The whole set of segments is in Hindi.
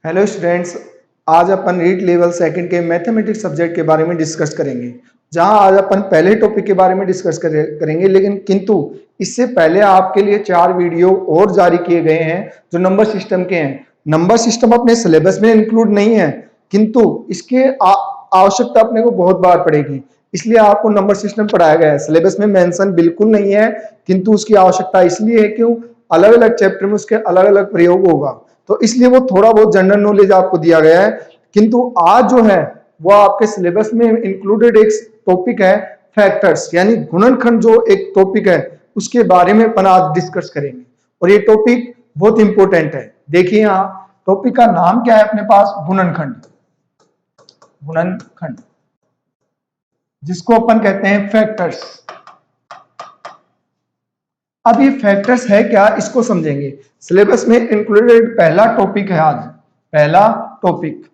हेलो स्टूडेंट्स, आज अपन रीड लेवल सेकंड के मैथमेटिक्स सब्जेक्ट के बारे में डिस्कस करेंगे। जहां आज अपन पहले टॉपिक के बारे में डिस्कस करेंगे, लेकिन किंतु इससे पहले आपके लिए 4 वीडियो और जारी किए गए हैं जो नंबर सिस्टम के हैं। नंबर सिस्टम अपने सिलेबस में इंक्लूड नहीं है, किंतु इसके आवश्यकता अपने को बहुत बार पड़ेगी, इसलिए आपको नंबर सिस्टम पढ़ाया गया है। सिलेबस में मेंशन बिल्कुल नहीं है, किंतु उसकी आवश्यकता इसलिए है क्यों अलग अलग चैप्टर में उसके अलग अलग प्रयोग होगा, तो इसलिए वो थोड़ा बहुत जनरल नॉलेज आपको दिया गया है। किंतु आज जो है वो आपके सिलेबस में इंक्लूडेड एक टॉपिक है फैक्टर्स, यानी गुणनखंड जो एक टॉपिक है उसके बारे में अपन आज डिस्कस करेंगे। और ये टॉपिक बहुत इंपॉर्टेंट है। देखिए यहाँ टॉपिक का नाम क्या है अपने पास, गुणनखंड। गुणनखंड जिसको अपन कहते हैं फैक्टर्स। अब ये फैक्टर्स है क्या, इसको समझेंगे। सिलेबस में इंक्लूडेड पहला टॉपिक है आज, पहला टॉपिक।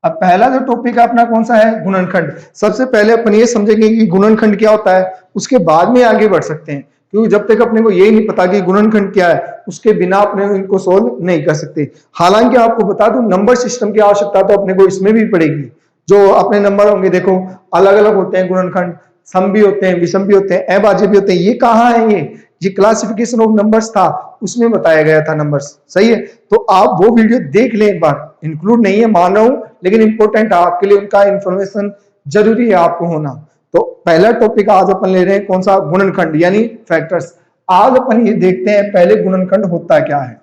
अब पहला जो टॉपिक है अपना कौन सा है, गुणनखंड। सबसे पहले अपन ये समझेंगे कि गुणनखंड क्या होता है, उसके बाद में आगे बढ़ सकते हैं, क्योंकि जब तक अपने को यही नहीं पता कि गुणनखंड क्या है उसके बिना अपने इनको सोल्व नहीं कर सकते। हालांकि आपको बता दूं नंबर सिस्टम की आवश्यकता तो अपने को इसमें भी पड़ेगी। जो अपने नंबर होंगे देखो अलग अलग होते हैं गुणनखंड, सम भी होते हैं, विषम भी होते हैं, अभाज्य भी होते हैं। ये कहाँ है, ये क्लासिफिकेशन ऑफ नंबर्स था, उसमें बताया गया था नंबर्स। सही है, तो आप वो वीडियो देख लें एक बार। इंक्लूड नहीं है मान रहा हूं, लेकिन इंपॉर्टेंट है आपके लिए, उनका इंफॉर्मेशन जरूरी है आपको होना। तो पहला टॉपिक आज अपन ले रहे हैं कौन सा, गुणनखंड यानी फैक्टर्स। आज अपन ये देखते हैं पहले गुणनखंड होता क्या है,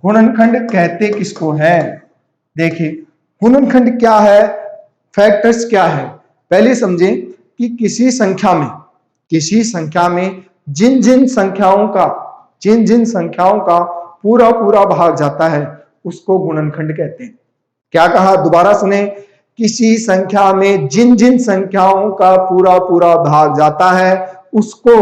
गुणनखंड कहते किसको है। देखिए गुणनखंड क्या है, फैक्टर्स क्या है। पहले समझें कि किसी संख्या में जिन जिन संख्याओं का पूरा पूरा भाग जाता है उसको गुणनखंड कहते हैं। क्या कहा, दोबारा सुने, किसी संख्या में जिन जिन संख्याओं का पूरा पूरा भाग जाता है उसको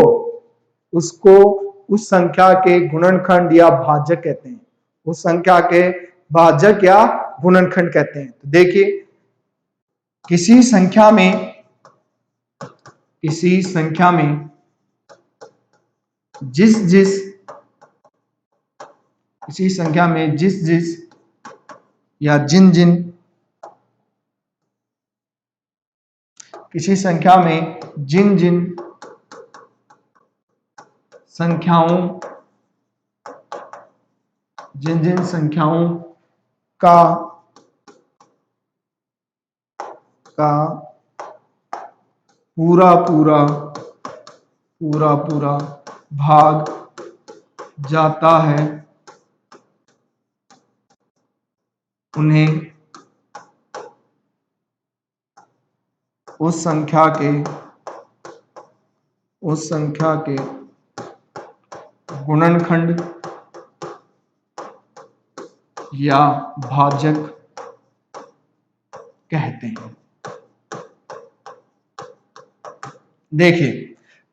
उस संख्या के गुणनखंड या भाजक कहते हैं। उस संख्या के भाजक या गुणनखंड कहते हैं। तो देखिए किसी संख्या में जिस जिस या जिन जिन किसी संख्या में जिन जिन संख्याओं का पूरा पूरा भाग जाता है उन्हें उस संख्या के गुणनखंड या भाजक कहते हैं। देखिए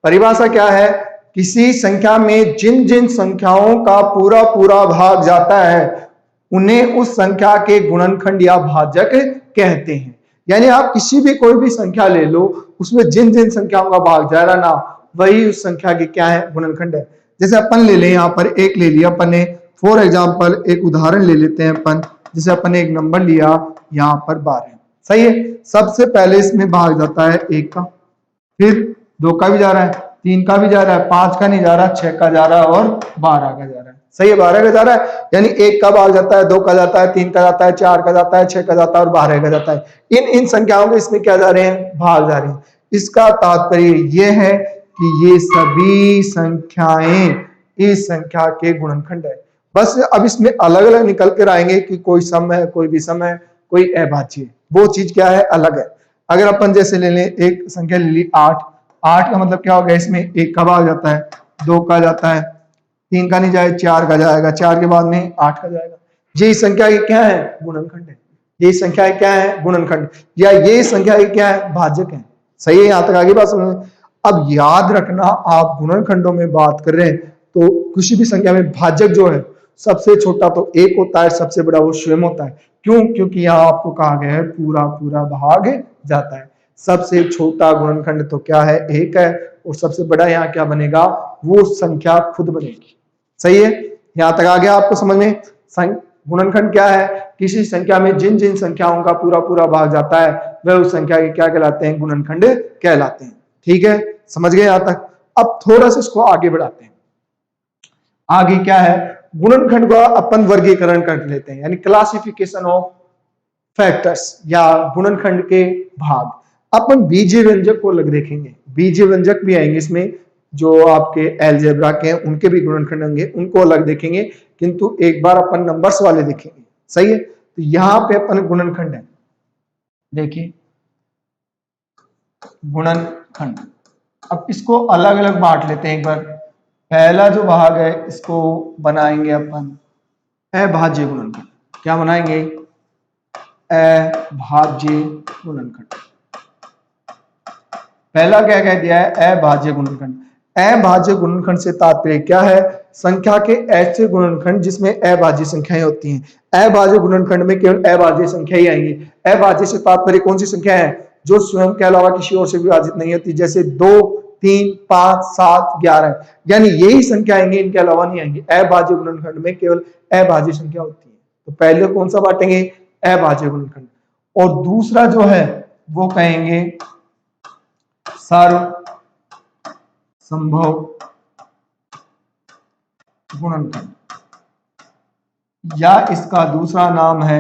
परिभाषा क्या है, किसी संख्या में जिन जिन संख्याओं का पूरा पूरा भाग जाता है उन्हें उस संख्या के गुणनखंड या भाजक कहते हैं। यानी आप किसी भी कोई भी संख्या ले लो, उसमें जिन जिन संख्याओं का भाग जा रहा ना, वही उस संख्या के क्या है, गुणनखंड है। जैसे अपन ले लें, यहाँ पर एक ले लिया अपन ने, फॉर एग्जाम्पल एक उदाहरण ले लेते हैं अपन। जैसे अपन ने एक नंबर लिया यहाँ पर 12, सही है। सबसे पहले इसमें भाग जाता है 1 का, फिर 2 का भी जा रहा है, 3 का भी जा रहा है, 5 का नहीं जा रहा, 6 का जा रहा है और 12 का जा रहा है। सही है, 12 का जा रहा है। यानी 1 का भाग जाता है, 2 का जाता है, 3 का जाता है, 4 का जाता है, 6 का जाता है और 12 का जाता है। इन संख्याओं के इसमें क्या जा रहे हैं, भाग जा रहे हैं। इसका तात्पर्य यह है कि ये सभी संख्याएं इस संख्या के गुणनखंड है। बस अब इसमें अलग अलग निकल कर आएंगे कि कोई सम है, कोई विषम है, कोई अभाज्य, वो चीज क्या है, अलग है। अगर अपन जैसे ले लें एक संख्या ले ली 8 का मतलब क्या हो गया, इसमें 1 का भाग जाता है, 2 का जाता है, 3 का नहीं जाए, 4 का जाएगा, 4 के बाद में 8 का जाएगा। ये संख्या की क्या है, गुणनखंड है। ये संख्या क्या है, गुणनखंड, या ये संख्या की क्या है, भाजक है। सही है, यहां तक आगे बात समझ। अब याद रखना, आप गुणनखंडों में बात कर रहे हैं तो किसी भी संख्या में भाजक जो है सबसे छोटा तो 1 होता है, सबसे बड़ा वो स्वयं होता है। क्यों, क्योंकि यहाँ आपको कहा गया है पूरा पूरा भाग जाता है। सबसे छोटा गुणनखंड तो क्या है, 1 है, और सबसे बड़ा यहाँ क्या बनेगा, वो संख्या खुद बनेगी। सही है, यहां तक आ गया आपको समझ में। गुणनखंड क्या है, किसी संख्या में जिन जिन संख्याओं का पूरा पूरा भाग जाता है वह उस संख्या के क्या कहलाते हैं, गुणनखंड कहलाते हैं। ठीक है, समझ गए यहां तक। अब थोड़ा सा इसको आगे बढ़ाते हैं। आगे क्या है, गुणनखंड का अपन वर्गीकरण कर लेते हैं, यानी क्लासिफिकेशन ऑफ फैक्टर्स या गुणनखंड के भाग। अपन बीजीय व्यंजक को अलग देखेंगे, बीजीय व्यंजक भी आएंगे इसमें, जो आपके एलजेब्रा के हैं उनके भी गुणनखंड होंगे, उनको अलग देखेंगे, किंतु एक बार अपन नंबर्स वाले देखेंगे। सही है, तो यहां पे अपन गुणनखंड है, देखिए गुणनखंड। अब इसको अलग अलग बांट लेते हैं एक बार। पहला जो भाग है इसको बनाएंगे अपन अभाज्य गुणनखंड। क्या बनाएंगे, अभाज्य गुणनखंड। पहला क्या कह दिया है, अभाज्य गुणनखंड। अभाज्य गुणनखंड से तात्पर्य क्या है, संख्या के ऐसे गुणनखंड जिसमें अभाज्य संख्याएं होती हैं। अभाज्य गुणनखंड में केवल अभाज्य संख्या ही आएंगी। अभाज्य से तात्पर्य कौन सी संख्या है, जो स्वयं के अलावा किसी और से विभाजित नहीं होती, जैसे 2, 3, 5, 7, 11, यानी यही संख्या आएंगी, इनके अलावा नहीं आएंगी। अभाज्य गुणनखंड में केवल अभाज्य संख्या होती है। तो पहले कौन सा बांटेंगे, अभाज्य गुणनखंड। और दूसरा जो है वो कहेंगे सर्व संभव गुणनखंड, या इसका दूसरा नाम है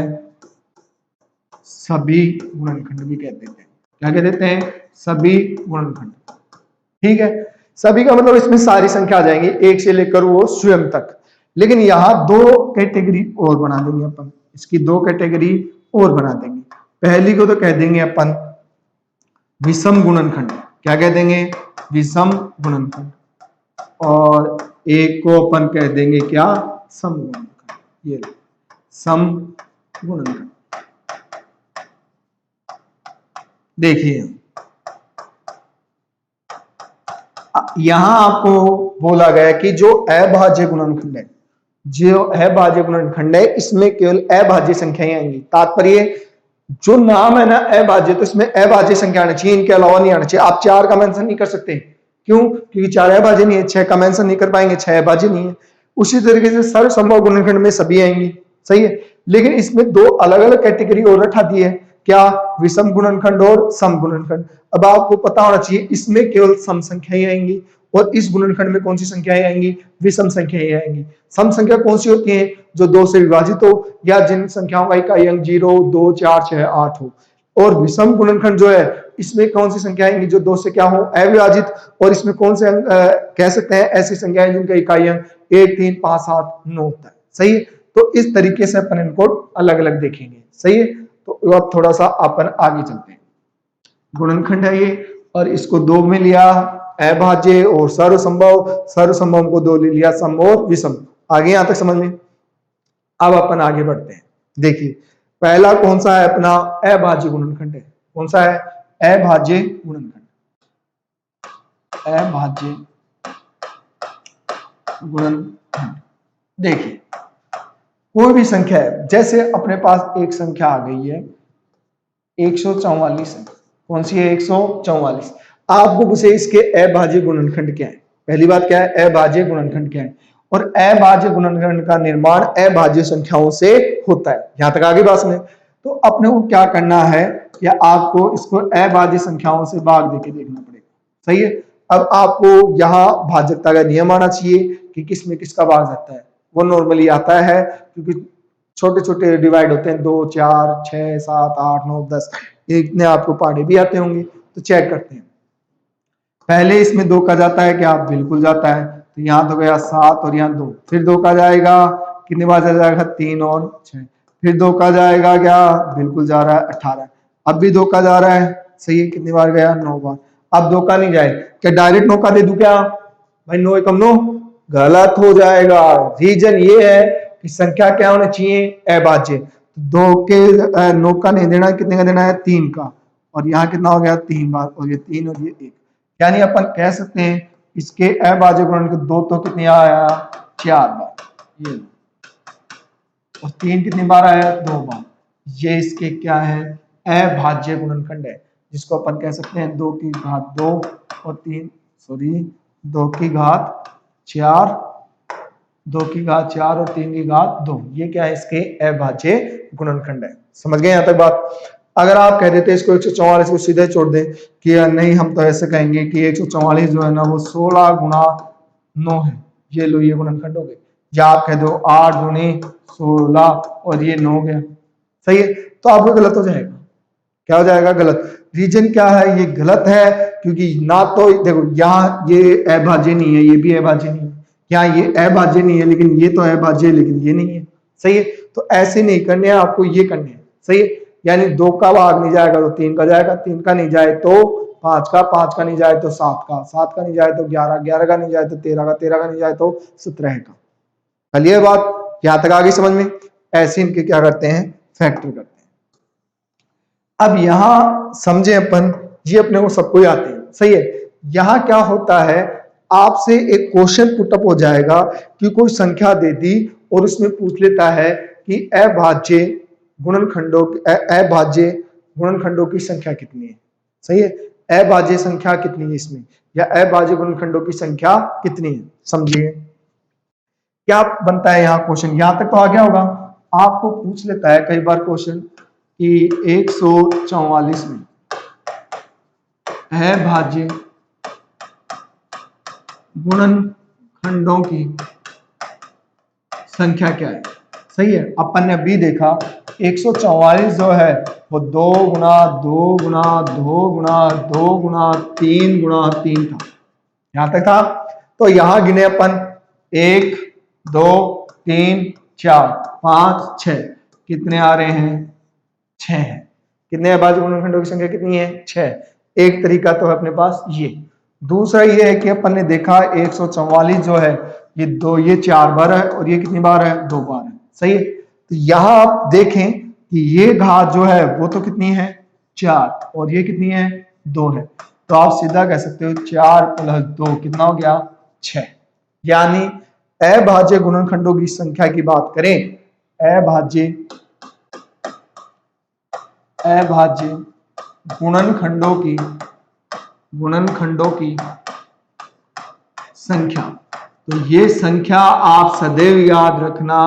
सभी गुणनखंड भी कहते हैं। क्या कह देते हैं, सभी गुणनखंड। ठीक है, सभी का मतलब इसमें सारी संख्या आ जाएंगी, एक से लेकर वो स्वयं तक। लेकिन यहां दो कैटेगरी और बना देंगे अपन, इसकी दो कैटेगरी और बना देंगे। पहली को तो कह देंगे अपन विषम गुणनखंड। क्या कह देंगे, विषम गुणनखंड। और एक को अपन कह देंगे क्या, सम गुणनखंड। ये सम गुणनखंड। देखिए यहां आपको बोला गया कि जो अभाज्य गुणनखंड है, जो अभाज्य गुणनखंड है इसमें केवल अभाज्य संख्याएं आएंगी। तात्पर्य जो नाम है ना अभाज्य, तो इसमें अभाज्य संख्या आना चाहिए, इनके अलावा नहीं आना चाहिए। आप 4 का मेंशन नहीं कर सकते, क्यों, क्योंकि 4 अभाज्य नहीं है। 6 का मेंशन नहीं कर पाएंगे, 6 अभाज्य नहीं है। उसी तरीके से सर्व संभव गुणनखंड में सभी आएंगी। सही है, लेकिन इसमें दो अलग अलग कैटेगरी और रखा दी है, क्या, विषम गुणनखंड और सम गुणनखंड। अब आपको पता होना चाहिए इसमें केवल सम संख्याएं आएंगी, और इस गुणनखंड में कौन सी संख्याएं आएंगी, विषम संख्याएं आएंगी। सम संख्या कौन सी होती है, जो 2 से विभाजित हो, या जिन संख्याओं का इकाई अंक 0, 2, 4, 6, 8 हो। और विषम गुणनखंड जो है इसमें कौन सी संख्या आएंगी, जो 2 से क्या हो, अविभाजित। और इसमें कौन से कह सकते हैं ऐसी संख्याएं जिनका इकाई अंक 1, 3, 5, 7, 9 होता है। सही है, तो इस तरीके से अपन इनको अलग अलग देखेंगे। सही है, तो अब थोड़ा सा अपन आगे चलते हैं। गुणनखंड है ये, और इसको 2 में लिया अभाज्य और सर्वसंभव, सर्वसंभव को 2 ले लिया सम और विषम। आगे यहां तक समझ में। अब अपन आगे बढ़ते हैं। देखिए पहला कौन सा है अपना, अभाज्य गुणनखंड है। कौन सा है, अभाज्य गुणनखंड। अभाज्य गुणनखंड। देखिए कोई भी संख्या है, जैसे अपने पास एक संख्या आ गई है 144 है। कौन सी है, 144। आपको पूछे इसके अभाज्य गुणनखंड क्या है। पहली बात क्या है, अभाज्य गुणनखंड क्या है। और अभाज्य गुणनखंड का निर्माण अभाज्य संख्याओं से होता है। यहां तक आगे बात में, तो अपने को क्या करना है, या आपको इसको अभाज्य संख्याओं से भाग देके देखना पड़ेगा। सही है, अब आपको यहाँ भाजकता का नियम आना चाहिए कि किस में किसका भाग जाता है। वो नॉर्मली आता है, क्योंकि छोटे छोटे डिवाइड होते हैं, 2, 4, 6, 7, 8, 9, 10, इतने आपको पहाड़े भी आते होंगे। तो चेक करते हैं, पहले इसमें 2 का जाता है क्या, बिल्कुल जाता है। तो यहाँ तो गया 7 और यहाँ 2, फिर 2 का जाएगा, कितनी बार जाएगा, 3 और 6, फिर 2 का जाएगा क्या, बिल्कुल जा रहा है 18। अब भी 2 का जा रहा है, सही है, कितनी बार गया, 9 बार। अब 2 का नहीं जाए, क्या डायरेक्ट 9 का दे दूं क्या, भाई 9 एकम 9, गलत हो जाएगा। रीजन ये है कि संख्या क्या होना चाहिए, अभाज्य। 2 के 9 का नहीं देना, कितने का देना है, 3 का। और यहाँ कितना हो गया, 3 बार, और ये 3 और ये 1। यानी अपन कह सकते हैं इसके अभाज्य गुणनखंड 2 तो कितने आया, 4 बार, ये, और 3 कितनी बार आया, 2 बार। ये इसके क्या है, अभाज्य गुणनखंड है, जिसको अपन कह सकते हैं 2 की घात 2 और 3 2 की घात 4 2 की घात 4 और 3 की घात 2, ये क्या है, इसके अभाज्य गुणनखंड है। समझ गए यहाँ तक बात। अगर आप कह देते इसको 144 को सीधे छोड़ दें कि नहीं, हम तो ऐसे कहेंगे कि 144 जो है ना वो 16 गुणा 9 है, ये लो ये गुणनखंड हो गए। या आप कह दो 8 गुणे 16 और ये 9 हो गया, सही है, तो आपको गलत हो जाएगा। क्या हो जाएगा, गलत। रीजन क्या है, ये गलत है क्योंकि ना तो देखो यहाँ ये अभाज्य नहीं है, ये भी अभाज्य नहीं है, यहाँ ये अभाज्य नहीं है लेकिन ये तो अभाज्य है लेकिन ये नहीं है, सही है। तो ऐसे नहीं करने हैं, आपको ये करने हैं, सही है। यानी 2 का भाग नहीं जाएगा तो 3 का जाएगा, 3 का नहीं जाए तो 5 का, 5 का नहीं जाए तो 7 का, 7 का नहीं जाए तो 11, 11 का नहीं जाए तो 13 का, 13 का नहीं जाए तो 17 का। चलिए बात यहां तक आ गई समझ में। ऐसे इनके क्या करते हैं, फैक्टर करते हैं। अब यहां समझे अपन, ये अपने को सबको आते हैं, सही है। यहां क्या होता है, आपसे एक क्वेश्चन पुटअप हो जाएगा कि कोई संख्या दे दी और उसमें पूछ लेता है कि अभाज्य गुणनखंडों की संख्या कितनी है, सही है। अभाज्य संख्या कितनी है इसमें, या अभाज्य गुणनखंडों की संख्या कितनी है, समझिए क्या बनता है यहाँ क्वेश्चन। यहां तक तो आ गया होगा। आपको पूछ लेता है कई बार क्वेश्चन कि 144 में अभाज्य गुणनखंडों की संख्या क्या है, सही है। अपन ने अभी देखा 144 जो है वो 2 गुणा 2 गुणा 2 गुणा 2 गुणा 3 गुणा 3 था, यहां तक था। तो यहां गिने अपन 1 2 3 4 5 6, कितने आ रहे हैं, 6 है। कितने अभाज्य गुणनखंडों की संख्या कितनी है, 6। एक तरीका तो है अपने पास ये। दूसरा ये है कि अपन ने देखा 144 जो है ये 2, ये 4 बार है और ये कितनी बार है, 2 बार है, सही है। तो यहां आप देखें कि ये घात जो है वो तो कितनी है, 4, और ये कितनी है, 2 है। तो आप सीधा कह सकते हो 4 + 2 कितना हो गया, 6। यानी अभाज्य गुणनखंडों की संख्या की बात करें, अभाज्य गुणनखंडों की संख्या, तो ये संख्या आप सदैव याद रखना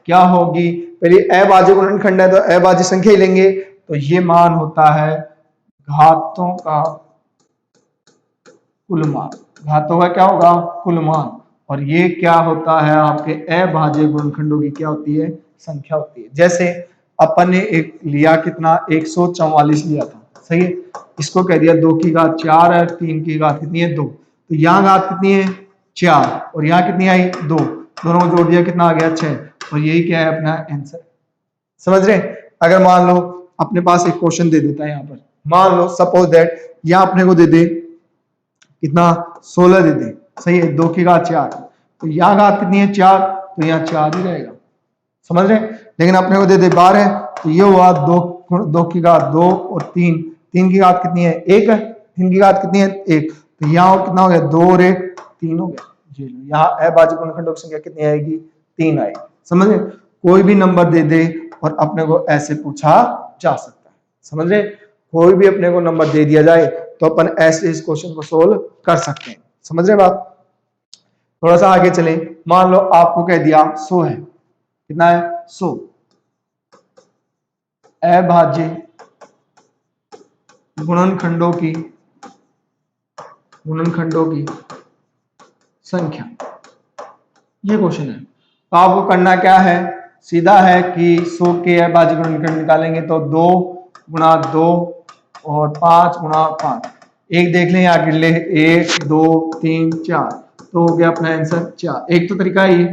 क्या होगी, पहले अभाज्य गुणनखंड है तो अभाज्य संख्या ही लेंगे, तो ये मान होता है घातों का कुल मान। घातों का क्या होगा, कुल मान। और ये क्या होता है, आपके अभाज्य गुणनखंडों की क्या होती है, संख्या होती है। जैसे अपन ने एक लिया कितना, 144 लिया था, सही है। इसको कह दिया 2 की घात 4 है, 3 की घात कितनी है, 2। तो यहाँ घात कितनी है, 4, और यहाँ कितनी आई, 2। दोनों को जोड़ दिया कितना आ गया, 6। और यही क्या है अपना आंसर, समझ रहे। अगर मान लो अपने पास एक क्वेश्चन दे देता है यहाँ पर, मान लो सपोज दैट यहाँ अपने को दे दे कितना, 16 दे दे, सही है। 2 की घात 4, तो यहाँ घात कितनी है, 4, तो यहाँ 4 ही रहेगा, समझ रहे। लेकिन अपने को दे दे 12 है, तो ये हुआ 2 की घात 2 और 3, 3 की घात कितनी है, 1 है, 3 की घात कितनी है, 1। तो यहाँ कितना हो गया, 2 और 1 3 हो गया। ये लो, यहाँ अभाज्य गुणनखंडों की संख्या कितनी आएगी, 3 आएगी, समझ रहे। कोई भी नंबर दे दे और अपने को ऐसे पूछा जा सकता है, समझ रहे। कोई भी अपने को नंबर दे दिया जाए तो अपन ऐसे इस क्वेश्चन को सोल्व कर सकते हैं, समझ रहे बात। थोड़ा सा आगे चले, मान लो आपको कह दिया 100 है, कितना है, 100। अभाज्य गुणनखंडों की संख्या, ये क्वेश्चन है। तो आपको करना क्या है, सीधा है कि 100 के अभाज्य गुणनखंड निकालेंगे तो 2 गुणा 2 और 5 गुणा 5। एक देख लें यहाँ गिन ले, 1 2 3 4, तो हो गया अपना आंसर 4। एक तो तरीका ही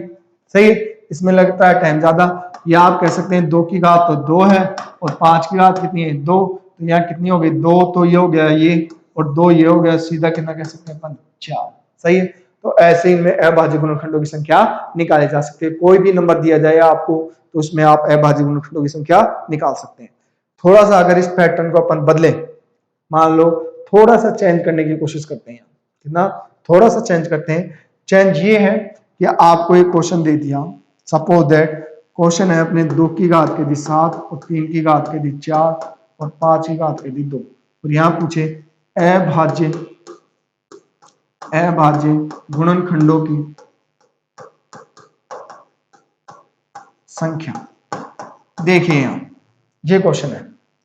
सही है, इसमें लगता है टाइम ज्यादा। या आप कह सकते हैं 2 की घात तो 2 है और 5 की घात कितनी है, 2। तो यहाँ कितनी हो गई, 2 तो ये हो गया ये, और 2 ये हो गया, सीधा कितना कह सकते हैं अपन, 4, सही है। तो ऐसे इनमें अभाज्य गुणनखंडों की संख्या निकाले जा सकते हैं। कोई भी नंबर दिया जाए आपको तो उसमें आप अभाज्य गुणनखंडों की संख्या निकाल सकते हैं। थोड़ा सा अगर इस पैटर्न को अपन बदलें, मान लो थोड़ा सा चेंज करने की कोशिश करते हैं, कितना, थोड़ा सा चेंज करते हैं। चेंज ये है कि आपको एक क्वेश्चन दे दिया, सपोज दैट क्वेश्चन है अपने 2 की घात के दी 7 और 3 की घात के दी 4 और 5 की घात के दी 2, और यहाँ पूछे अभाज्य गुणनखंडों की संख्या। देखिए यहाँ ये क्वेश्चन है,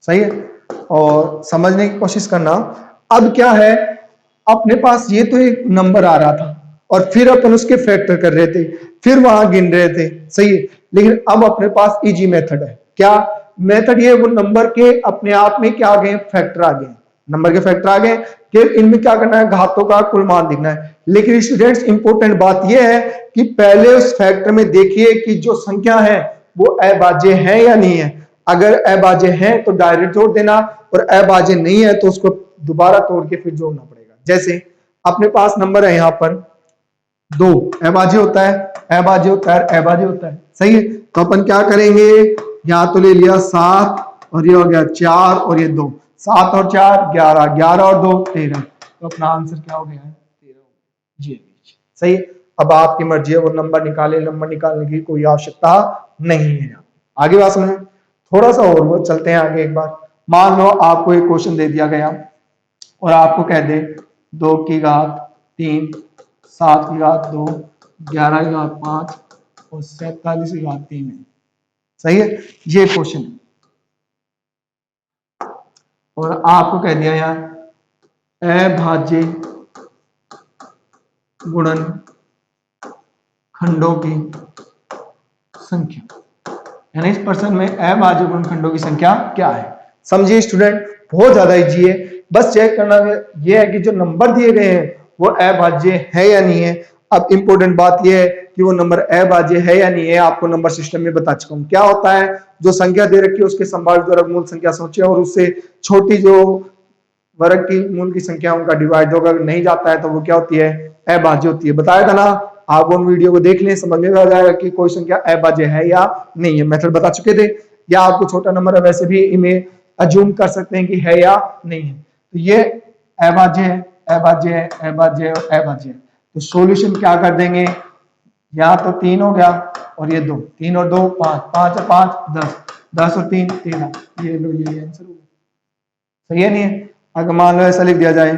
सही है, और समझने की कोशिश करना। अब क्या है, अपने पास ये तो एक नंबर आ रहा था और फिर अपन उसके फैक्टर कर रहे थे, फिर वहां गिन रहे थे, सही है, लेकिन अब अपने पास इजी मेथड है। क्या मेथड? ये वो नंबर के अपने आप में क्या आ गए, फैक्टर आ गए, नंबर के फैक्टर आ गए कि इनमें क्या करना है, घातों का कुल मान दिखना है। लेकिन स्टूडेंट्स इंपॉर्टेंट बात यह है कि पहले उस फैक्टर में देखिए कि जो संख्या है वो अभाज्य है या नहीं है। अगर अभाज्य है तो डायरेक्ट जोड़ देना, और अभाज्य नहीं है तो उसको दोबारा तोड़ के फिर जोड़ना पड़ेगा। जैसे अपने पास नंबर है यहाँ पर 2, अभाज्य होता है, अभाज्य होता है, अभाज्य होता है, सही है। तो अपन क्या करेंगे, यहाँ तो ले लिया 7 और ये हो गया 4 और ये 2, 7 और 4 11, 11 और 2 13, तो अपना आंसर क्या हो गया है, 13। जी सही है। अब आपकी मर्जी है, वो नंबर निकाले, नंबर निकालने की कोई आवश्यकता नहीं है। आगे बात समझे, थोड़ा सा और वो चलते हैं आगे। एक बार मान लो आपको एक क्वेश्चन दे दिया गया और आपको कह दे 2 की घात 3, 7 की घात 2, 11 की घात 5 और 47 की घात 3 है, सही है, ये क्वेश्चन है। और आपको कह दिया यार अभाज्य गुणन खंडों की संख्या, यानी इस प्रश्न में अभाज्य गुणनखंडों की संख्या क्या है। समझिए स्टूडेंट, बहुत ज्यादा इजी है, बस चेक करना ये है कि जो नंबर दिए गए हैं वो अभाज्य है या नहीं है। अब इंपॉर्टेंट बात यह है कि वो नंबर अभाज्य है या नहीं है, आपको नंबर सिस्टम में बता चुका हूं। क्या होता है, जो संख्या दे रखी है उसके संभावित वर्गमूल संख्या सोचे और उससे छोटी जो वर्ग की मूल की संख्या उनका डिवाइड होगा, अगर नहीं जाता है तो वो क्या होती है, अभाज्य होती है। बताया था ना, आप उन वीडियो को देख लें, समझ में आ जाएगा कि कोई संख्या अभाज्य है या नहीं है। मेथड बता चुके थे, या आपको छोटा नंबर है वैसे भी इन्हें अज्यूम कर सकते हैं कि है या नहीं है। तो ये अभाज्य है, अभाज्य है, अभाज्य है और अभाज्य है। तो सॉल्यूशन क्या कर देंगे, यहाँ तो 3 हो गया और ये 2, 3 और 2 5, 5 और 5 10, 10 और 3 13, ये लो ये आंसर हो गया, सही है नहीं है। अगर मान लो ऐसा लिख दिया जाए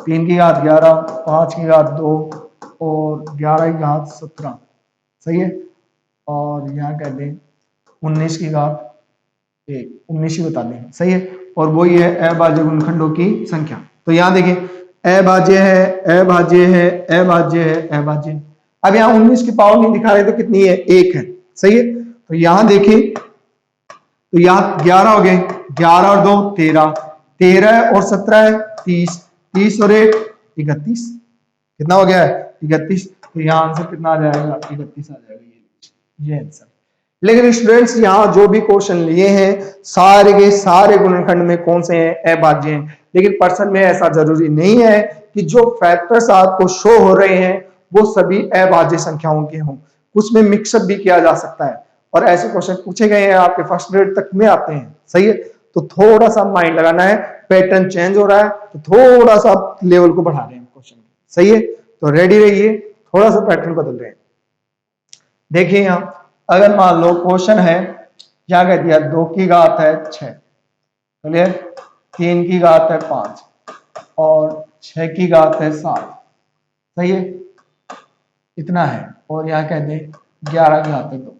3 की घात 11, 5 की घात 2 और 11 की घात 17, सही है, और यहाँ कह दें 19 की घात 1, 19 ही बता दें, सही है, और वही है अभाज्य गुणनखंडों की संख्या। तो यहाँ देखिए अभाज्य है, अभाज्य है, अभाज्य है, अभाज्य। अब यहाँ 19 की पावर नहीं दिखा रहे तो कितनी है, 1 है, सही है। तो यहाँ देखिए, तो यहाँ 11 हो गए, 11 और 2 13, 13 और 17 है 30, 30 और 1 31, कितना हो गया है 31। तो यहाँ आंसर कितना आ जाएगा, 31 आ जाएगा, ये आंसर। लेकिन स्टूडेंट्स यहाँ जो भी क्वेश्चन लिए हैं सारे के सारे गुणनखंड में कौन से हैं, अभाज्य हैं। लेकिन प्रश्न में ऐसा जरूरी नहीं है कि जो फैक्टर्स आपको शो हो रहे हैं वो सभी अभाज्य संख्याओं के हों, कुछ में मिक्सअप भी किया जा सकता है, और ऐसे क्वेश्चन पूछे गए हैं आपके फर्स्ट ग्रेड तक में आते हैं, सही है। तो थोड़ा सा माइंड लगाना है, पैटर्न चेंज हो रहा है तो थोड़ा सा लेवल को बढ़ा रहे हैं क्वेश्चन, सही है। तो रेडी रहिए, थोड़ा सा पैटर्न बदल रहे हैं। देखिए यहाँ अगर मान लो क्वेश्चन है, क्या कह दिया 2 की घात है 6, क्लियर, 3 की घात है 5 और 6 की घात है 7, सही है, इतना है, और यहाँ कह दे 11 की घात है 2,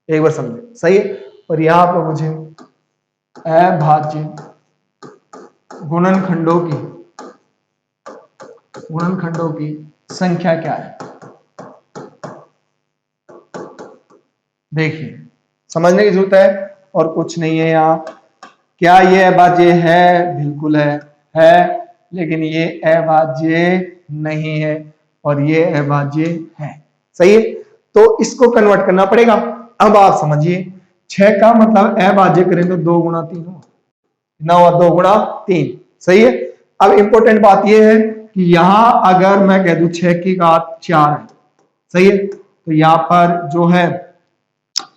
एक बार समझे, सही है। और यहाँ पर मुझे अभाज्य गुणनखंडों की संख्या क्या है। देखिए समझने की जरूरत है और कुछ नहीं है। यहाँ क्या ये अभाज्य है, बिल्कुल है, लेकिन ये अभाज्य नहीं है और ये अभाज्य है, सही है। तो इसको कन्वर्ट करना पड़ेगा। अब आप समझिए 6 का मतलब अभाज्य करें तो 2 गुणा 3 हो, 9 और 2 गुणा 3, सही है। अब इंपॉर्टेंट बात यह है कि यहां अगर मैं कह दूं 6 की घात 4 है, सही है, तो यहां पर जो है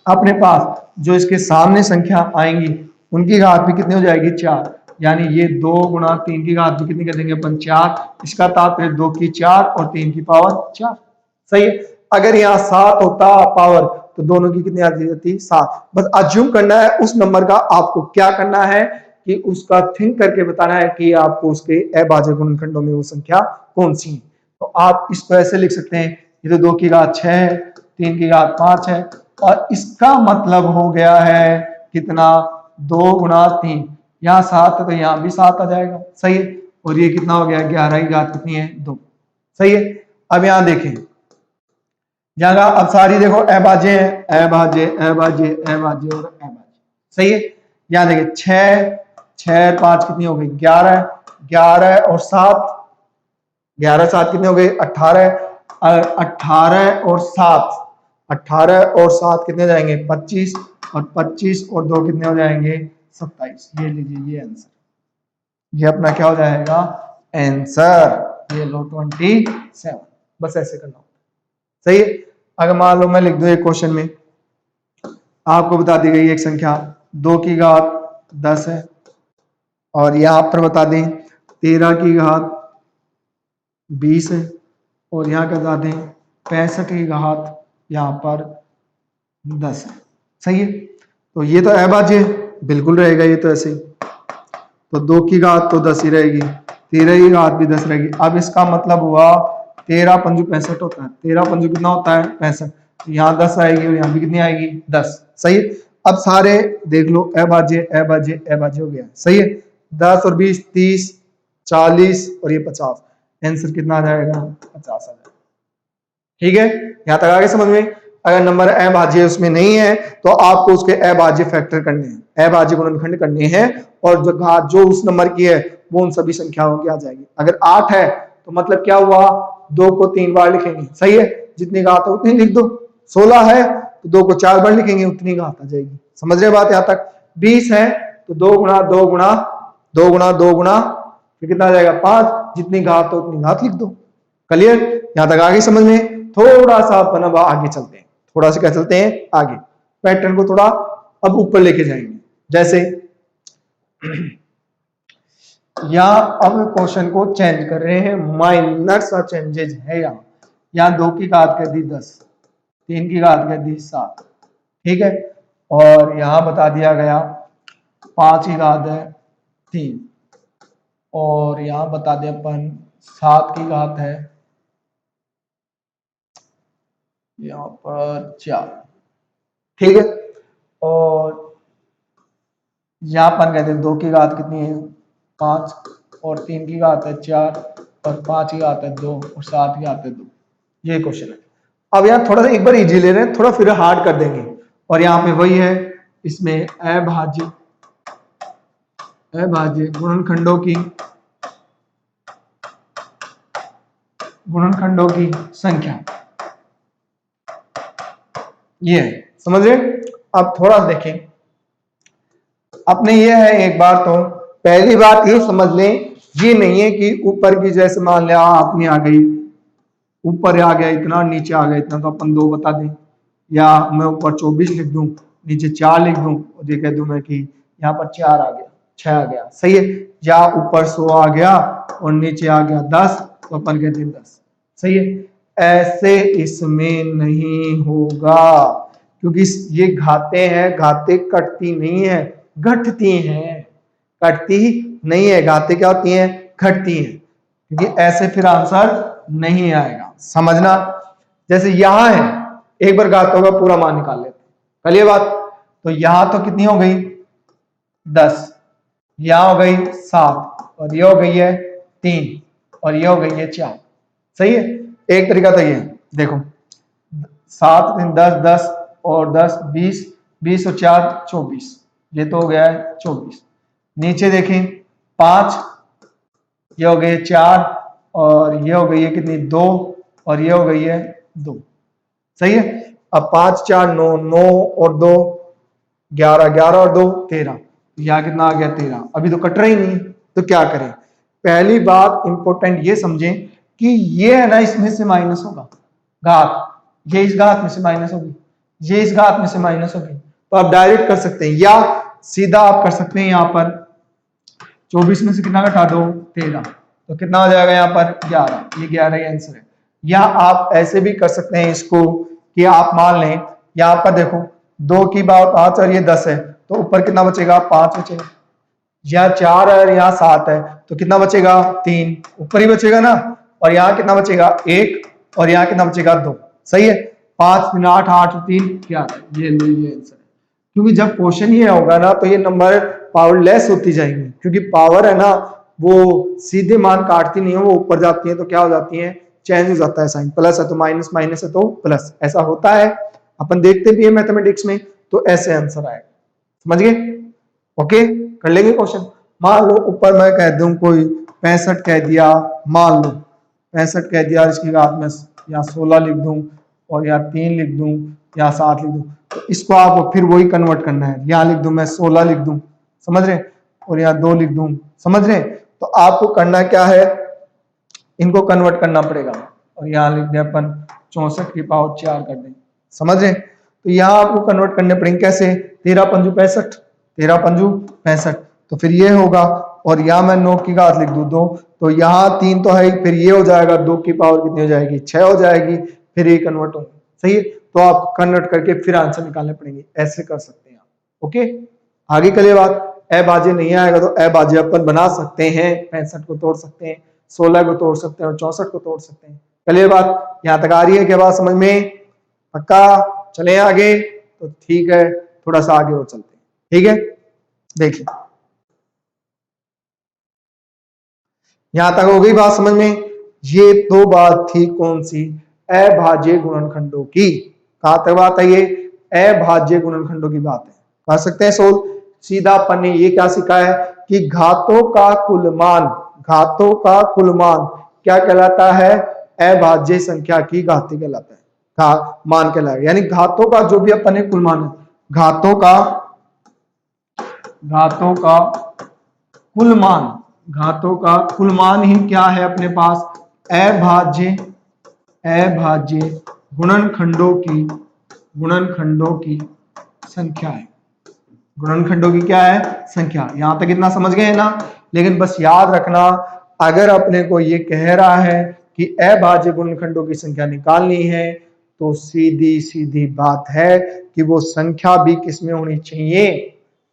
अपने पास जो इसके सामने संख्या आएंगी उनकी घात भी कितनी हो जाएगी, 4, यानी ये 2 गुणा 3 की घात भी कितनी कर देंगे अपन, 4। इसका तात्पर्य 2 की 4 और 3 की पावर 4, सही है। अगर यहाँ 7 होता पावर तो दोनों की कितनी आती जाती, 7। बस अज्यूम करना है उस नंबर का, आपको क्या करना है कि उसका थिंक करके बताना है कि आपको उसके अभाज्य गुणनखंडों में वो संख्या कौन सी है। तो आप इसको ऐसे लिख सकते हैं, ये तो 2 की घात 6 है, 3 की घात 5 है और इसका मतलब हो गया है कितना, 2 गुणा 3, यहाँ 7 है तो यहाँ भी 7 आ जाएगा, सही है। और ये कितना हो गया, 11 की घात कितनी है, 2, सही है। अब यहाँ देखें, यहाँ अब सारी देखो अभाज्य है, अभाज्य अभाज्य अभाज्य और अभाज्य, सही है। यहाँ देखिए 6 और 5 कितनी हो गई, 11, 11 और 7, 11 7 कितने हो गए, 18, 18 और 7, 18 और 7 कितने हो जाएंगे, 25, और 25 और 2 कितने हो जाएंगे, 27। ये लीजिए ये आंसर, ये अपना क्या हो जाएगा आंसर, ये लो 27। बस ऐसे करना, सही है। अगर मान लो मैं लिख दूं एक क्वेश्चन में, आपको बता दी गई एक संख्या 2 की घात 10 है, और यहां पर बता दें 13 की घात 20 है, और यहाँ बता दें 65 की घात यहाँ पर 10 है, सही है। तो ये तो अभाज्य बिल्कुल रहेगा, ये तो ऐसे ही, तो 2 की घात तो 10 ही रहेगी, 13 की घात भी 10 रहेगी। अब इसका मतलब हुआ 13 पंजू 65 होता है, 13 पंजू कितना होता है 65, तो यहाँ 10 आएगी और यहाँ भी कितनी आएगी 10, सही है। अब सारे देख लो अभाज्य अभाज्य अभाज्य हो गया, सही है। 10 और 20 30, 40 और ये 50, आंसर कितना आ जाएगा 50 आ जाएगा, ठीक है। यहाँ तक आगे समझ में। अगर नंबर अभाज्य उसमें नहीं है तो आपको उसके अभाज्य फैक्टर करने हैं, अभाज्य गुणनखंड करने हैं, और जो घात जो उस नंबर की है वो उन सभी संख्याओं की आ जाएगी। अगर 8 है तो मतलब क्या हुआ, 2 को 3 बार लिखेंगे, सही है, जितनी घात हो उतनी लिख दो। 16 है तो 2 को 4 बार लिखेंगे, उतनी घात आ जाएगी। समझ रहे बात यहाँ तक। 20 है तो 2 गुणा 2 गुणा 2 गुणा 2 गुणा फिर कितना आ जाएगा 5, जितनी घात हो उतनी घात लिख दो। क्लियर, यहाँ तक आगे समझ में। थोड़ा सा अपन अब आगे चलते हैं, थोड़ा सा क्या चलते हैं आगे, पैटर्न को थोड़ा अब ऊपर लेके जाएंगे। जैसे यहाँ अब क्वेश्चन को चेंज कर रहे हैं, माइनर सा चेंजेज है यहाँ 2 की घात कर दी 10, 3 की घात कर दी 7, ठीक है, और यहाँ बता दिया गया 5 की घात है 3, और यहाँ बता दिया अपन 7 की घात है यहाँ पर 4, ठीक है, और यहाँ पर कहते हैं 2 की घात कितनी है 5, और 3 की घात है 4, और 5 की घात है 2, और 7 की घात है 2। ये क्वेश्चन है। अब यहाँ थोड़ा सा एक बार इजी ले रहे हैं, थोड़ा फिर हार्ड कर देंगे, और यहाँ पे वही है, इसमें अभाज्य गुणनखंडों की संख्या, ये है, समझ रहे। अब थोड़ा देखें, अपने ये है, एक बार तो पहली बात ये समझ लें, ये नहीं है कि ऊपर की जैसे मान लिया अपनी आ गई, ऊपर आ गया इतना, नीचे आ गया इतना, तो अपन 2 बता दें, या मैं ऊपर 24 लिख दूं, नीचे 4 लिख दूं, और ये कह दूं मैं कि यहाँ पर 4 आ गया, 6 आ गया, सही है। या ऊपर 100 आ गया और नीचे आ गया 10, तो अपन कहते हैं 10, सही है। ऐसे इसमें नहीं होगा, क्योंकि ये घाते हैं, घाते कटती नहीं है, घटती हैं, कटती नहीं है, घाते क्या होती हैं, घटती हैं, क्योंकि ऐसे फिर आंसर नहीं आएगा, समझना। जैसे यहां है, एक बार घातों का पूरा मान निकाल लेते हैं, कल ये बात, तो यहां तो कितनी हो गई 10, यहां हो गई 7, और ये हो गई है 3, और ये हो गई है 4, सही है। एक तरीका तो ये देखो, 7 3 10 10 और 10 20, 20 और 4 24, ये तो हो गया है 24। नीचे देखें 5, ये हो गई 4, और ये हो गई है कितनी 2, और ये हो गई है 2, सही है। अब 5 4 9, 9 और 2 11, 11 और 2 13, यहाँ कितना आ गया 13। अभी तो कट रही नहीं, तो क्या करें। पहली बात इंपॉर्टेंट ये समझें कि ये है ना, इसमें से माइनस होगा घात, ये इस घात में से माइनस होगी, ये इस घात में से माइनस होगी, तो आप डायरेक्ट कर सकते हैं, या सीधा आप कर सकते हैं, यहाँ पर 24 में से कितना घटा दो 13, तो कितना हो जाएगा यहाँ पर 11, ये 11 ही आंसर है। या आप ऐसे भी कर सकते हैं इसको कि आप मान लें, यहाँ पर देखो 2 की बात 5 और ये 10 है, तो ऊपर कितना बचेगा 5 बचेगा, या 4 है और यहाँ 7 है, तो कितना बचेगा 3, ऊपर ही बचेगा ना, और यहाँ कितना बचेगा 1, और यहाँ कितना बचेगा 2, सही है। 5 3 8 8 3 11, ये लीजिए आंसर है। क्योंकि जब क्वेश्चन ये होगा ना तो ये नंबर पावरलेस होती जाएंगी, क्योंकि पावर है ना वो सीधे मान काटती नहीं है, वो ऊपर जाती है तो क्या हो जाती है, चेंज हो जाता है साइन, प्लस है तो माइनस, माइनस है तो प्लस, ऐसा होता है, अपन देखते भी है मैथमेटिक्स में, तो ऐसे आंसर आएगा। समझ गए? ओके, कर लेंगे क्वेश्चन। मान लो ऊपर मैं कह दूं कोई 65 कह दिया, मान लो 65 कह दिया, इसकी घात में या 16 लिख दूं और या 3 लिख दूं या 7 लिख दूं, तो इसको आपको फिर वही कन्वर्ट करना है, यहाँ लिख दूं मैं 16 लिख दूं, समझ रहे, और यहाँ 2 लिख दूं, समझ रहे, तो आपको करना क्या है, इनको कन्वर्ट करना पड़ेगा, और यहाँ लिख दें अपन 64 की पावर 4 कर दें, समझ रहे, तो यहाँ आपको कन्वर्ट करने पड़ेंगे कैसे, 13 पंजू 65, 13 पंजू 65, तो फिर ये होगा, और यहाँ मैं 9 की घात लिख दूं 2, तो यहाँ 3 तो है, फिर ये हो जाएगा 2 की पावर कितनी हो जाएगी, 6 हो जाएगी, फिर ये कन्वर्ट होंगे, सही है, तो आप कन्वर्ट करके फिर आंसर निकालने पड़ेंगे, ऐसे कर सकते हैं आप। ओके, आगे के लिए बात, अभाज्य नहीं आएगा तो अभाज्य अपन बना सकते हैं, 65 को तोड़ सकते हैं, 16 को तोड़ सकते हैं और 64 को तोड़ सकते हैं। चलिए बात यहां तक आ रही है क्या, बात समझ में, पक्का, चले आगे, तो ठीक है, थोड़ा सा आगे और चलते हैं, ठीक है, देखिए यहां तक हो गई बात समझ में, ये तो बात थी कौन सी, अभाज्य गुणनखंडों की, कहां तक बात है, ये अभाज्य गुणनखंडों की बात है, कर सकते हैं सोल्व, सीधा अपन ने ये क्या सीखा है कि घातों का कुल मान, घातों का कुल मान क्या कहलाता है, अभाज्य संख्या की घाती कहलाता है, मान कहलाएगा, यानी घातों का जो भी अपन ने कुल मान, घातों का कुल मान, घातों का कुल मान ही क्या है अपने पास, अभाज्य गुणनखंडों की संख्या है, गुणनखंडों की क्या है, संख्या, यहां तक इतना समझ गए ना, लेकिन बस याद रखना, अगर अपने को ये कह रहा है कि अभाज्य गुणनखंडों की संख्या निकालनी है, तो सीधी सीधी बात है कि वो संख्या भी किसमें होनी चाहिए,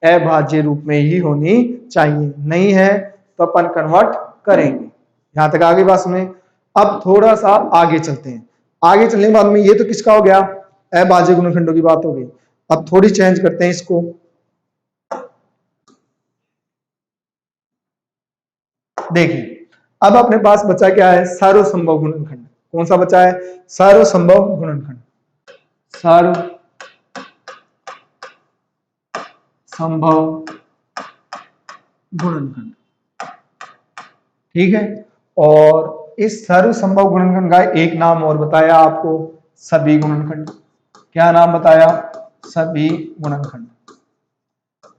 अभाज्य रूप में ही होनी चाहिए, नहीं है तो अपन कन्वर्ट करेंगे। यहां तक आगे बात में, अब थोड़ा सा आगे चलते हैं, आगे चलने के बाद में ये तो किसका हो गया, अभाज्य गुणनखंडों की बात हो गई, अब थोड़ी चेंज करते हैं इसको, देखिए अब अपने पास बचा क्या है, सर्वसंभव गुणनखंड, कौन सा बचा है, सर्वसंभव गुणनखंड, सर्वसंभव गुणनखंड, ठीक है, और इस सर्वसंभव गुणनखंड का एक नाम और बताया आपको, सभी गुणनखंड, क्या नाम बताया, सभी गुणनखंड,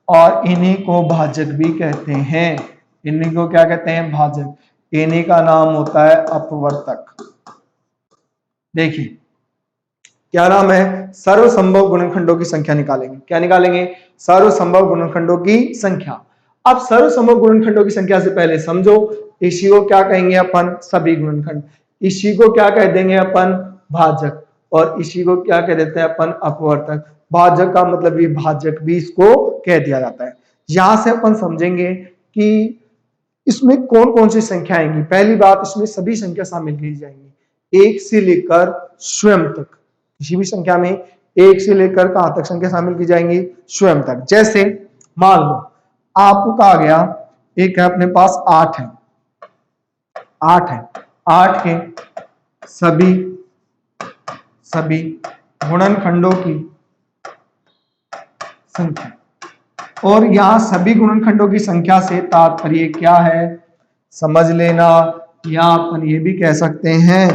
और इन्हीं को भाजक भी कहते हैं, इन्हीं को क्या कहते हैं, भाजक, इन्हीं का नाम होता है अपवर्तक। देखिए क्या नाम है, सर्वसंभव गुणनखंडों की संख्या निकालेंगे, क्या निकालेंगे, सर्वसंभव गुणनखंडों की संख्या। अब सर्वसंभव गुणनखंडों की संख्या से पहले समझो, इसी को क्या कहेंगे अपन, सभी गुणनखंड, इसी को क्या कह देंगे अपन, भाजक, और इसी को क्या कह देते हैं अपन, अपवर्तक, भाजक का मतलब भी भाजक भी इसको कह दिया जाता है। यहां से अपन समझेंगे कि इसमें कौन कौन सी संख्या आएंगी, पहली बात इसमें सभी संख्या शामिल की जाएंगी, एक से लेकर स्वयं तक, किसी भी संख्या में एक से लेकर कहां तक संख्या शामिल की जाएंगी, स्वयं तक, जैसे मान लो आपको कहा गया एक है अपने पास 8 है, 8 के सभी गुणनखंडों की संख्या, और यहां सभी गुणनखंडों की संख्या से तात्पर्य क्या है, समझ लेना, यहां अपन ये भी कह सकते हैं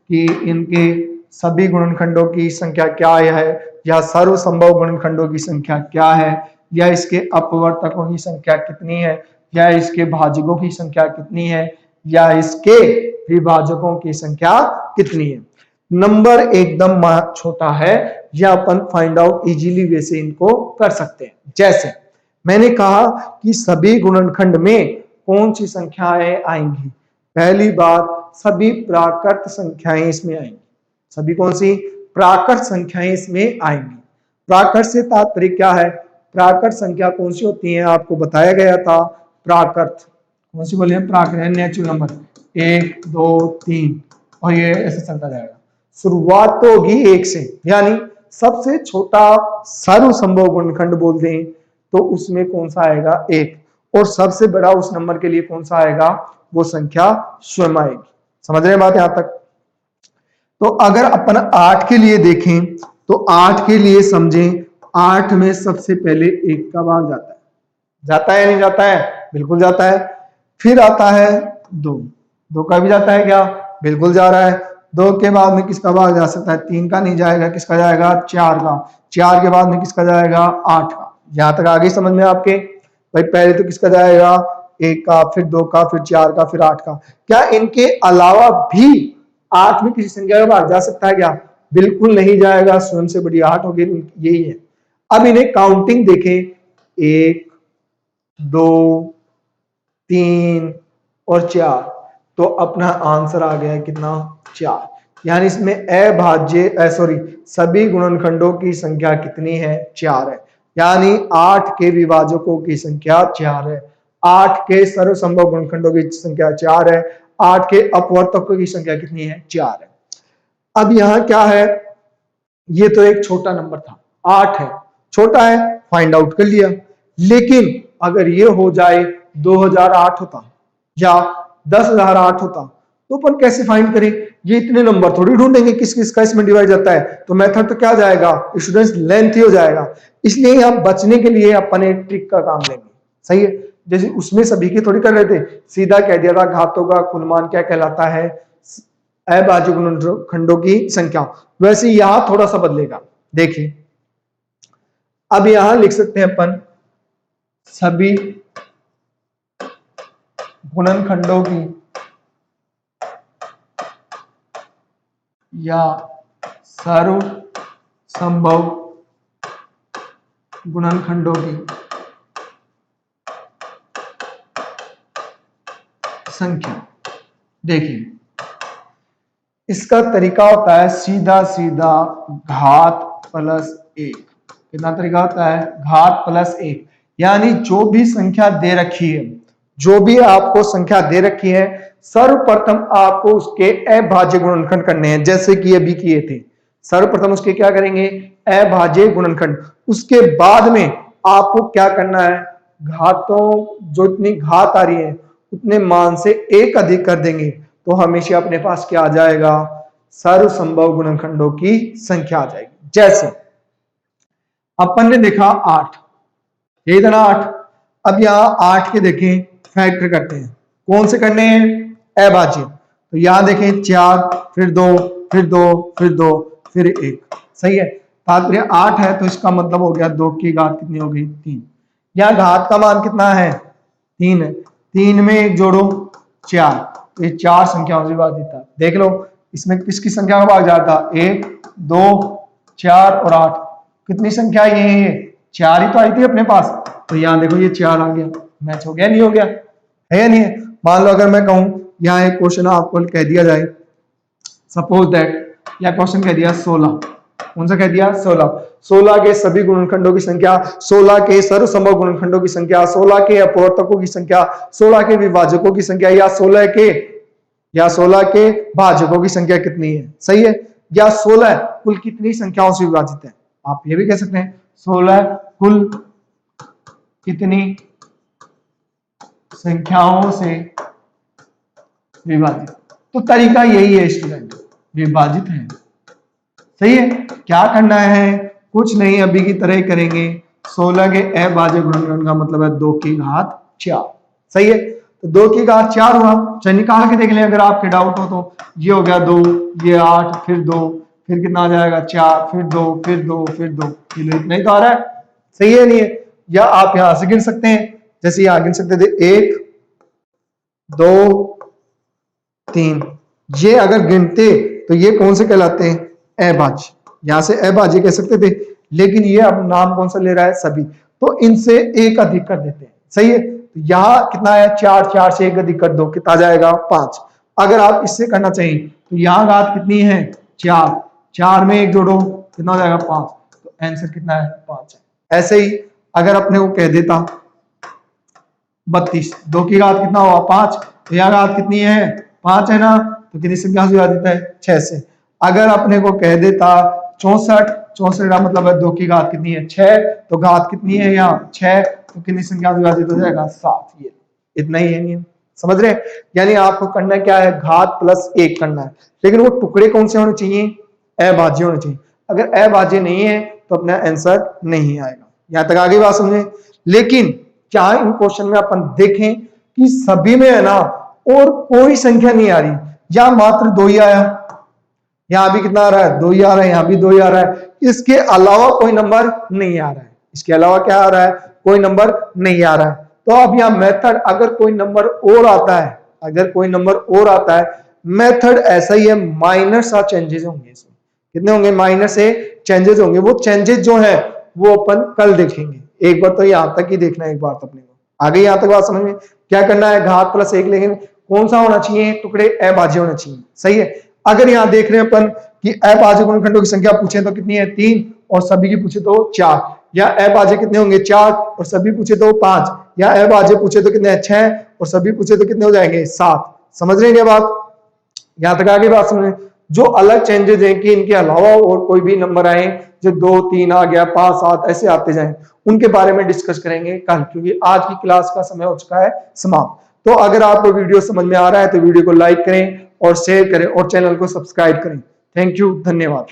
कि इनके सभी गुणनखंडों की संख्या क्या है, या सर्वसंभव गुणनखंडों की संख्या क्या है, या इसके अपवर्तकों की संख्या कितनी है, या इसके भाजकों की संख्या कितनी है, या इसके विभाजकों की संख्या कितनी है। नंबर एकदम छोटा है, या अपन फाइंड आउट इजीली वैसे इनको कर सकते हैं, जैसे मैंने कहा कि सभी गुणनखंड में कौन सी संख्याएं आएंगी, पहली बात सभी प्राकृत संख्याएं इसमें आएंगी, सभी कौन सी प्राकृत संख्याएं इसमें आएंगी। प्राकृत से तात्पर्य क्या है, प्राकृत संख्या कौन सी होती है, आपको बताया गया था, प्राकृत कौन सी बोलिए, प्राकृत नेचुरल नंबर 1 2 3, और ये ऐसे चलता जाएगा, शुरुआत तो होगी 1 से, यानी सबसे छोटा सर्वसंभव गुणनखंड बोलते हैं तो उसमें कौन सा आएगा 1, और सबसे बड़ा उस नंबर के लिए कौन सा आएगा, वो संख्या स्वयं आएगी। समझ रहे हैं बात यहां तक? तो अगर अपन 8 के लिए देखें तो 8 के लिए समझें, 8 में सबसे पहले 1 का भाग जाता है, जाता है नहीं जाता है? बिल्कुल जाता है। फिर आता है 2, 2 का भी जाता है क्या? बिल्कुल जा रहा है। 2 के बाद में किसका भाग जा सकता है? 3 का नहीं जाएगा, किसका जाएगा? 4 का। 4 के बाद में किसका जाएगा? 8 का। यहां तक आगे समझ में आपके? भाई पहले तो किसका जाएगा? 1 का, फिर 2 का, फिर 4 का, फिर 8 का। क्या इनके अलावा भी 8 में किसी संख्या का भाग जा सकता है क्या? बिल्कुल नहीं जाएगा, स्वयं से बड़ी 8 होगी, यही है। अब इन्हें काउंटिंग देखें, 1, 2, 3 और 4, तो अपना आंसर आ गया है कितना? 4। यानी इसमें अभाज्य सॉरी सभी गुणनखंडों की संख्या कितनी है? 4 है। यानी 8 के विभाजकों की संख्या 4 है, 8 के सर्वसंभव गुणनखंडों की संख्या 4 है, 8 के अपवर्तकों की संख्या कितनी है? 4 है। अब यहां क्या है, ये तो एक छोटा नंबर था, 8 है, छोटा है, फाइंड आउट कर लिया। लेकिन अगर ये हो जाए 2008 होता या 10,008 होता तो अपन कैसे फाइंड करें? ये इतने नंबर थोड़ी ढूंढेंगे किस किस का इसमें डिवाइड जाता है, तो मेथड तो क्या जाएगा? स्टूडेंट्स लेंथ ही हो जाएगा। इसलिए यहाँ बचने के लिए अपन एक ट्रिक का काम लेंगे, सही है? जैसे उसमें सभी के थोड़ी कर रहे थे, सीधा कह दिया था घातों का कुलमान क्या कहलाता है? अभाज्य गुणनखंडों की संख्या। वैसे यहां थोड़ा सा बदलेगा, देखिए। अब यहां लिख सकते हैं अपन सभी गुणनखंडों की या सर्व संभव गुणनखंडों की संख्या। देखिए इसका तरीका होता है सीधा सीधा घात प्लस 1। कितना तरीका होता है? घात प्लस 1। यानी जो भी संख्या दे रखी है, जो भी आपको संख्या दे रखी है, सर्वप्रथम आपको उसके अभाज्य गुणनखंड करने हैं, जैसे कि अभी किए थे। सर्वप्रथम उसके क्या करेंगे? अभाज्य गुणनखंड। उसके बाद में आपको क्या करना है? घातों, जो इतनी घात आ रही है उतने मान से 1 अधिक कर देंगे, तो हमेशा अपने पास क्या आ जाएगा? सर्वसंभव गुणनखंडों की संख्या आ जाएगी। जैसे अपन ने देखा 8, यही था ना 8। अब यहां 8 के देखें फैक्टर करते हैं, कौन से करने हैं? अभाज्य। तो यहां देखें 4, फिर 2, फिर 2, फिर 2, फिर 1, सही है? तात्पर्य 8 है तो इसका मतलब हो गया 2 की घात कितनी हो गई? 3। यहां घात का मान कितना है? 3 है। 3 में 1 जोड़ो 4, तो ये 4 संख्याओं से विभाजित था। देख लो इसमें किसकी संख्या का भाग जाता? 1, 2, 4 और 8। कितनी संख्या ये है? 4 ही तो आई थी अपने पास। तो यहाँ देखो ये 4 आ गया, मैच हो गया नहीं हो गया? है या नहीं है? मान लो अगर मैं कहूं यहाँ एक क्वेश्चन आपको कह दिया जाए, सपोज दैट या क्वेश्चन कह दिया 16, कौन सा कह दिया? 16। 16 के सभी गुणनखंडों की संख्या, 16 के सर्वसंभव गुणनखंडों की संख्या, 16 के अपवर्तकों की संख्या, 16 के विभाजकों की संख्या, या 16 के भाजकों की संख्या कितनी है? सही है? या 16 कुल कितनी संख्याओं से विभाजित है? आप ये भी कह सकते हैं 16 कुल कितनी संख्याओं से विभाजित। तो तरीका यही है स्टूडेंट, विभाजित है। सही है? क्या करना है? कुछ नहीं, अभी की तरह ही करेंगे। 16 के अभाज्य गुणनखंड का मतलब है 2 की घात 4। सही है? तो 2 की घात 4 हुआ, चलिए निकाल के देख लें अगर आपके डाउट हो तो। ये हो गया 2, ये 8, फिर 2, फिर कितना आ जाएगा? 4, फिर 2, फिर 2, फिर 2, इतना ही तो आ रहा है। सही है नहीं है? या आप यहां से गिन सकते हैं, जैसे यहां गिन सकते थे 1, 2, 3। ये अगर गिनते तो ये कौन से कहलाते हैं? अभाज्य। यहां से अभाज्य कह सकते थे, लेकिन ये अब नाम कौन सा ले रहा है? सभी। तो इनसे 1 अधिक कर देते हैं। सही है? तो यहां कितना है? 4, 4 से 1 अधिक कर दो, कितना आ जाएगा? 5। अगर आप इससे करना चाहिए तो यहां घात कितनी है? 4, 4 में 1 जोड़ो, कितना हो जाएगा? 5। तो आंसर कितना है? 5 है। ऐसे ही अगर अपने को कह देता 32, 2 की घात कितना हुआ? 5। तो यहां घात कितनी है? 5 है ना? तो कितनी संख्या से विभाजित है? 6 से। अगर अपने को कह देता 64, 64 का मतलब है 2 की घात कितनी है 6, तो घात कितनी है यहाँ 6, तो कितनी संख्या से विभाजित हो जाएगा 7। ये इतना ही है नियम, समझ रहे हैं? यानी आपको करना क्या है, घात प्लस 1 करना है, लेकिन वो टुकड़े कौन से होने चाहिए, अभाज्य होने चाहिए। अगर अभाज्य नहीं है तो अपना आंसर नहीं आएगा। यहां तक आगे बात समझे। लेकिन क्या इन क्वेश्चन में अपन देखें कि सभी में है ना और कोई संख्या नहीं आ रही, या मात्र 2 ही आया, यहां भी कितना आ रहा है 2 ही आ रहा है, यहां भी 2 ही आ रहा है, इसके अलावा कोई नंबर नहीं आ रहा है, इसके अलावा क्या आ रहा है, कोई नंबर नहीं आ रहा है। तो अब यहां मेथड, अगर कोई नंबर और आता है, अगर कोई नंबर और आता है, मेथड ऐसा ही है, माइनर सा चेंजेस होंगे इसमें। कितने होंगे, माइनर से चेंजेस होंगे। वो चेंजेस जो है वो अपन कल देखेंगे, एक बार तो यहां तक ही देखना है एक बार तो अपने को। आगे यहां तक बात समझ में, क्या करना है, घात प्लस 1, लेकिन कौन सा होना चाहिए, टुकड़े अभाज्य होना चाहिए, सही है। अगर यहां देख रहे हैं अपन कि अभाज्य गुणनखंडों की संख्या पूछे तो कितनी है 3, और सभी की पूछे तो 4, या अभाज्य कितने होंगे 4 और सभी पूछे तो 5, या अभाज्य पूछे तो कितने 6 और सभी पूछे तो कितने हो जाएंगे 7। समझ रहे हैं क्या बात, यहां तक आगे बात समझ। जो अलग चेंजेस हैं कि इनके अलावा और कोई भी नंबर आए, जो 2, 3 आ गया, 5, 7 ऐसे आते जाएं, उनके बारे में डिस्कस करेंगे कल, क्योंकि आज की क्लास का समय हो चुका है समाप्त। तो अगर आपको वीडियो समझ में आ रहा है तो वीडियो को लाइक करें और शेयर करें और चैनल को सब्सक्राइब करें। थैंक यू, धन्यवाद।